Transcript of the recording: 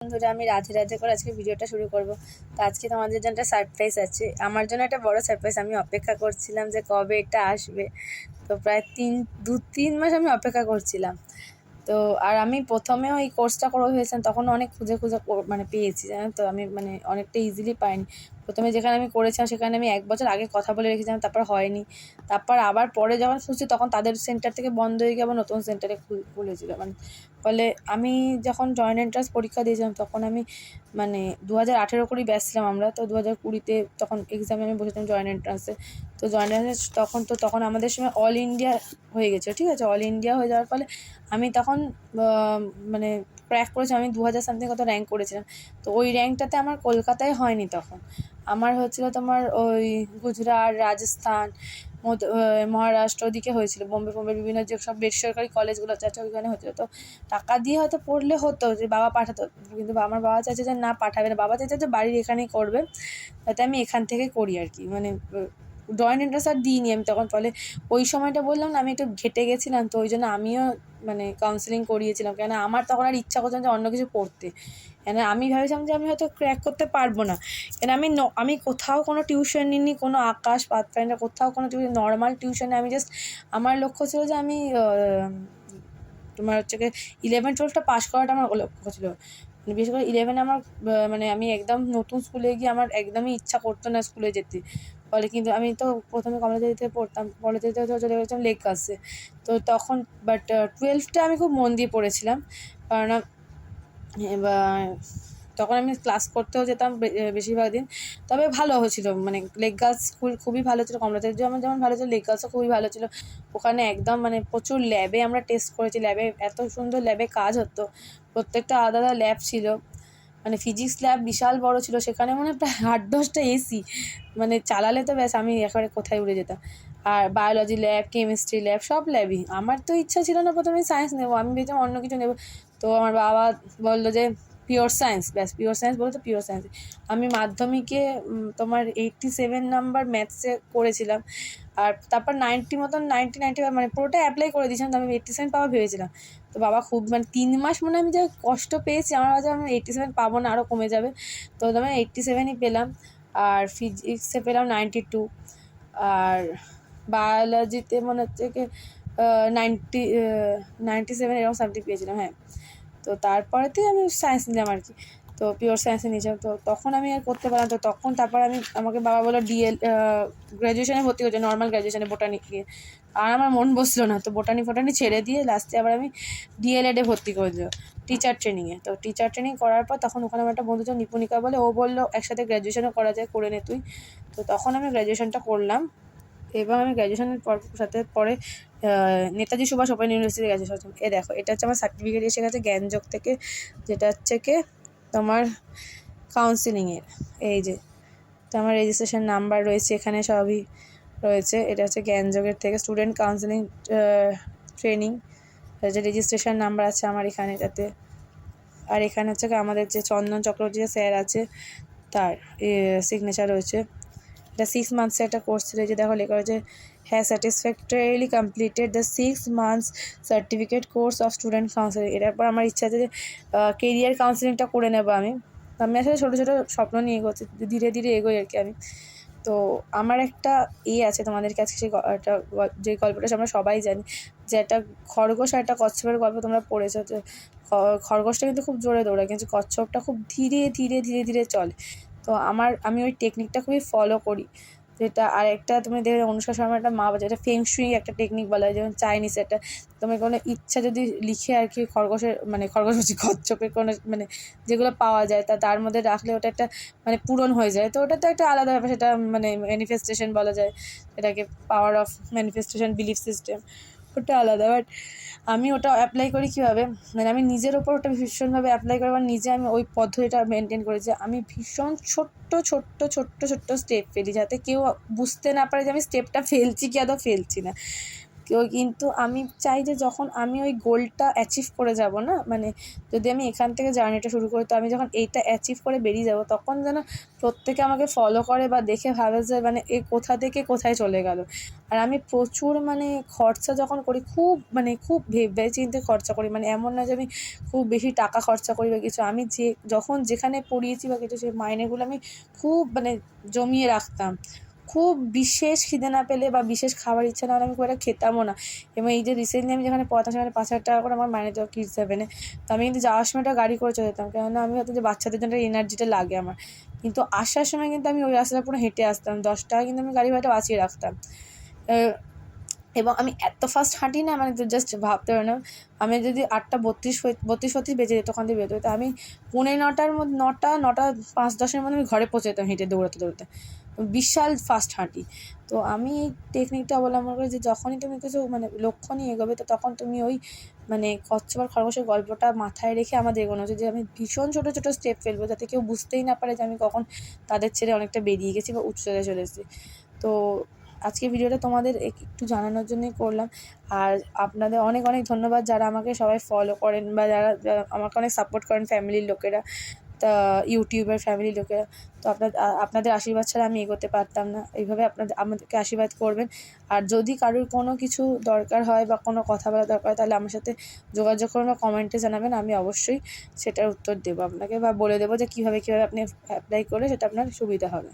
বন্ধুরা, আমি রাধে রাধে করে আজকে ভিডিওটা শুরু করব। তো আজকে তোমাদের জন্য একটা সারপ্রাইজ আছে, আমার জন্য একটা বড় সারপ্রাইজ। আমি অপেক্ষা করছিলাম যে কবে এটা আসবে। তো প্রায় 3 মাস আমি অপেক্ষা করছিলাম। তো আর আমি প্রথমেও এই কোর্সটা করে হয়েছিলাম, তখন অনেক খুঁজে খুঁজে মানে পেয়েছি, জানেন তো। আমি মানে অনেকটা ইজিলি পাইনি। প্রথমে যেখানে আমি করেছিলাম সেখানে আমি 1 বছর আগে কথা বলে রেখেছিলাম, তারপর হয়নি। তারপর আবার পরে যখন খুঁজছি তখন তাদের সেন্টার থেকে বন্ধ হয়ে গিয়ে আবার নতুন সেন্টারে খুলেছিল। মানে ফলে আমি যখন জয়েন্ট এন্ট্রান্স পরীক্ষা দিয়েছিলাম তখন আমি মানে 2018 করেই ব্যাচ ছিলাম আমরা। তো 2020-তে তখন এক্সামে আমি বসেছিলাম জয়েন্ট এন্ট্রান্সে। তো জয়েন্ট এন্ট্রান্স তখন আমাদের সময় অল ইন্ডিয়া হয়ে গেছে, ঠিক আছে। অল ইন্ডিয়া হয়ে যাওয়ার ফলে আমি তখন মানে ক্র্যাক করেছি। আমি 2000 সামথিং কত র্যাঙ্ক করেছিলাম। তো ওই র্যাঙ্কটাতে আমার কলকাতায় হয়নি তখন। আমার হচ্ছিল তোমার ওই গুজরাট, রাজস্থান, মহারাষ্ট্র ওদিকে হয়েছিল। বোম্বে বিভিন্ন যেসব বেসরকারি কলেজগুলো আছে ওইখানে হচ্ছিলো। তো টাকা দিয়ে হয়তো পড়লে হতো, যে বাবা পাঠাতো, কিন্তু আমার বাবা চাইছে যে না, পাঠাবে না। বাবা চাইছে যে বাড়ির এখানেই করবে, যাতে আমি এখান থেকে করি আর কি। মানে জয়েন্ট এন্ট্রান্স আর দিইনি আমি তখন। ফলে ওই সময়টা বললাম না, আমি একটু ঘেটে গেছিলাম। তো ওই জন্য আমিও মানে কাউন্সেলিং করিয়েছিলাম, কেন আমার তখন আর ইচ্ছা করছিলাম যে অন্য কিছু পড়তে। কেন আমি ভেবেছিলাম যে আমি হয়তো ক্র্যাক করতে পারবো না। কেন আমি কোথাও কোনো টিউশন নিইনি, কোনো আকাশ পাতফাইন্ডার কোথাও কোনো টিউশন, নর্মাল টিউশনে আমি জাস্ট, আমার লক্ষ্য ছিল যে আমি তোমার হচ্ছে গিয়ে 11-12টা পাস করাটা আমার লক্ষ্য ছিল। মানে বিশেষ করে 11 আমার মানে আমি একদম নতুন স্কুলে গিয়ে আমার একদমই ইচ্ছা করতো না স্কুলে যেতে। ফলে কিন্তু আমি তো প্রথমে কমলাবাড়িতে পড়তাম, পরবর্তীতে তো চলে গেছিলাম লেক গার্লসে। তো তখন বাট 12টা আমি খুব মন দিয়ে পড়েছিলাম, কারণ এবার তখন আমি ক্লাস করতেও যেতাম বেশিরভাগ দিন। তবে ভালো হয়েছিল, মানে লেক গার্লস স্কুল খুবই ভালো ছিল। কমলাতে যেমন ভালো ছিল, লেক গার্লসও খুবই ভালো ছিল। ওখানে একদম মানে প্রচুর ল্যাবে আমরা টেস্ট করেছি। ল্যাবে এত সুন্দর ল্যাবে কাজ হতো, প্রত্যেকটা আলাদা আলাদা ল্যাব ছিল। মানে ফিজিক্স ল্যাব বিশাল বড় ছিল, সেখানে মানে প্রায় 8-10টা এসি। মানে চালালে তো ব্যাস আমি একেবারে কোথায় উড়ে যেতাম। আর বায়োলজি ল্যাব, কেমিস্ট্রি ল্যাব, সব ল্যাবই। আমার তো ইচ্ছা ছিল না প্রথমে সায়েন্স নেবো, আমি ভেবেছিলাম অন্য কিছু নেবো। তো আমার বাবা বললো যে পিওর সায়েন্স, ব্যাস পিওর সায়েন্স বলে তো পিওর সায়েন্স। আমি মাধ্যমিকে তোমার 87 নাম্বার ম্যাথসে করেছিলাম। আর তারপর 90 মানে পুরোটা অ্যাপ্লাই করে দিয়েছিলাম। তো আমি 87 পাওয়া ভেবেছিলাম। তো বাবা খুব মানে 3 মাস মনে আমি যে কষ্ট পেয়েছি, আমার কাছে আমি 87 পাবো না, আরও কমে যাবে। তো আমি 87ই পেলাম। আর ফিজিক্সে পেলাম 92। আর বায়োলজিতে মনে হচ্ছে কি 90 97 এরকম সামথিং পেয়েছিলাম, হ্যাঁ। তো তারপরেতেই আমি সায়েন্স নিলাম আর কি। তো পিওর সায়েন্সে নিয়েছিলাম। তো তখন আমি আর করতে পারলাম। তো তখন তারপর আমাকে বাবা বললো গ্র্যাজুয়েশনে ভর্তি করছে, নর্মাল গ্র্যাজুয়েশনে, বোটানি নিয়ে। আর আমার মন বসলো না, তো বোটানি ছেড়ে দিয়ে লাস্টে আবার আমি ডিএলএডে ভর্তি করে দিল, টিচার ট্রেনিংয়ে। তো টিচার ট্রেনিং করার পর তখন ওখানে আমার একটা বন্ধু ছিল নিপুণিকা বলে, ও বললো একসাথে গ্র্যাজুয়েশনও করা যায়, করে নে তুই। তো তখন আমি গ্র্যাজুয়েশনটা করলাম। এবং আমি গ্র্যাজুয়েশনের পরে Netaji Subhash open university graduation. দেখো, এটা হচ্ছে আমার সার্টিফিকেট এসে গেছে জ্ঞানযোগ থেকে, যেটা হচ্ছে কি তোমার কাউন্সিলিংয়ের। এই যে, তো আমার রেজিস্ট্রেশন নাম্বার রয়েছে এখানে, সবই রয়েছে। এটা হচ্ছে জ্ঞানযোগের থেকে স্টুডেন্ট কাউন্সিলিং ট্রেনিং, যে রেজিস্ট্রেশন নাম্বার আছে আমার এখানে, যাতে। আর এখানে হচ্ছে আমাদের যে চন্দন চক্রবর্তী স্যার আছে, তার সিগনেচার রয়েছে। এটা 6 মান্থসের একটা কোর্স ছিল। যে দেখো লেখা রয়েছে, হ্যাঁ satisfactorily completed the 6 months certificate course of student counselling. এরপর আমার ইচ্ছা আছে যে কেরিয়ার কাউন্সিলিংটা করে নেবো আমি। আসলে ছোটো ছোটো স্বপ্ন নিয়ে এগোচ্ছি, ধীরে ধীরে এগোই আর কি আমি। তো আমার একটা আছে তোমাদের কাছে, সেই একটা যে গল্পটা আমরা সবাই জানি, যে একটা খরগোশ আর একটা কচ্ছপের গল্প তোমরা পড়েছো। তো খরগোশটা কিন্তু খুব জোরে দৌড়ায়, কিন্তু কচ্ছপটা খুব ধীরে ধীরে ধীরে ধীরে চলে। তো আমি ওই টেকনিকটা খুবই ফলো করি, যেটা। আর একটা তুমি দেখবে অনুষ্কা শর্মা একটা মা বাজে, এটা ফেংশুই একটা টেকনিক বলা হয়, যেমন চাইনিজ একটা। তুমি কোনো ইচ্ছা যদি লিখে আর কি, খরগোশ হচ্ছে কচ্ছপের কোনো মানে যেগুলো পাওয়া যায় তার মধ্যে রাখলে ওটা একটা মানে পূরণ হয়ে যায়। তো ওটা তো একটা আলাদা ব্যাপার, সেটা মানে ম্যানিফেস্টেশন বলা যায় এটাকে, power of manifestation, belief system, ওটা আলাদা। বাট আমি ওটা অ্যাপ্লাই করি কীভাবে, মানে আমি নিজের ওপর ওটা ভীষণভাবে অ্যাপ্লাই করি। আর নিজে আমি ওই পদ্ধতিটা মেনটেন করেছি। আমি ভীষণ ছোট্ট ছোট্ট ছোট্ট ছোট্ট স্টেপ ফেলি, যাতে কেউ বুঝতে না পারে যে আমি স্টেপটা ফেলছি কি আদৌ ফেলছি না। কিন্তু আমি চাই যে যখন আমি ওই গোলটা অ্যাচিভ করে যাব না, মানে যদি আমি এখান থেকে জার্নিটা শুরু করি, তো আমি যখন এইটা অ্যাচিভ করে বেরিয়ে যাব তখন যেন প্রত্যেকে আমাকে ফলো করে বা দেখে ভাবে যে মানে এ কোথা থেকে কোথায় চলে গেল। আর আমি প্রচুর মানে খরচা যখন করি, খুব মানে খুব ভেবে চিন্তে খরচা করি, মানে এমন না যে আমি খুব বেশি টাকা খরচা করি বা কিছু। আমি যখন যেখানে পড়িয়েছি বা কিছু, সেই মাইনেগুলো আমি খুব মানে জমিয়ে রাখতাম। খুব বিশেষ খিদে না পেলে বা বিশেষ খাবার ইচ্ছা না হলে আমি খুব একটা খেতামও না। এবং এই যে রিসেন্টলি আমি যেখানে পড়াতাম সেখানে 5,000 টাকা করে আমার মাইনে দেওয়া কিডস সেভেনে। তো আমি কিন্তু যাওয়ার সময়টা গাড়ি করে চলে যেতাম, কেননা আমি হয়তো যে বাচ্চাদের জন্য এনার্জিটা লাগে আমার। কিন্তু আসার সময় কিন্তু আমি ওই রাস্তাটা পুরো হেঁটে আসতাম, 10 টাকা কিন্তু আমি গাড়ি ভাড়াটা বাঁচিয়ে রাখতাম। এবং আমি এত ফাস্ট হাঁটি না, মানে তো জাস্ট ভাবতে পারো না। আমি যদি 8:32 বেজে যেত ওখান থেকে বেরোতে, তো আমি 9:45-র মধ্যে 9:05-10-এর মধ্যে আমি ঘরে পৌঁছে যেতাম হেঁটে দৌড়াতে। বিশাল ফাস্ট হাঁটি। তো আমি এই টেকনিকটা অবলম্বন করি যে যখনই তুমি কিছু মানে লক্ষ্য নিয়ে এগোবে, তো তখন তুমি ওই মানে কচ্ছপ আর খরগোশের গল্পটা মাথায় রেখে আমাদের এগোনো উচিত, যে আমি ভীষণ ছোটো ছোটো স্টেপ ফেলবো যাতে কেউ বুঝতেই না পারে যে আমি কখন তাদের ছেড়ে অনেকটা বেরিয়ে গেছি বা উচ্চতায় চলে এসেছি। তো আজকের ভিডিওটা তোমাদের একটু জানানোর জন্যই করলাম। আর আপনাদের অনেক অনেক ধন্যবাদ যারা আমাকে সবাই ফলো করেন বা যারা আমাকে অনেক সাপোর্ট করেন, ফ্যামিলির লোকেরা, তা ইউটিউবের ফ্যামিলির লোকেরা। তো আপনাদের আশীর্বাদ ছাড়া আমি এগোতে পারতাম না। এইভাবে আমাদেরকে আশীর্বাদ করবেন। আর যদি কারোর কোনো কিছু দরকার হয় বা কোনো কথা বলা দরকার হয়, তাহলে আমার সাথে যোগাযোগ করুন বা কমেন্টে জানাবেন। আমি অবশ্যই সেটার উত্তর দেবো আপনাকে, বা বলে দেবো যে কীভাবে আপনি অ্যাপ্লাই করলে সেটা আপনার সুবিধা হবে।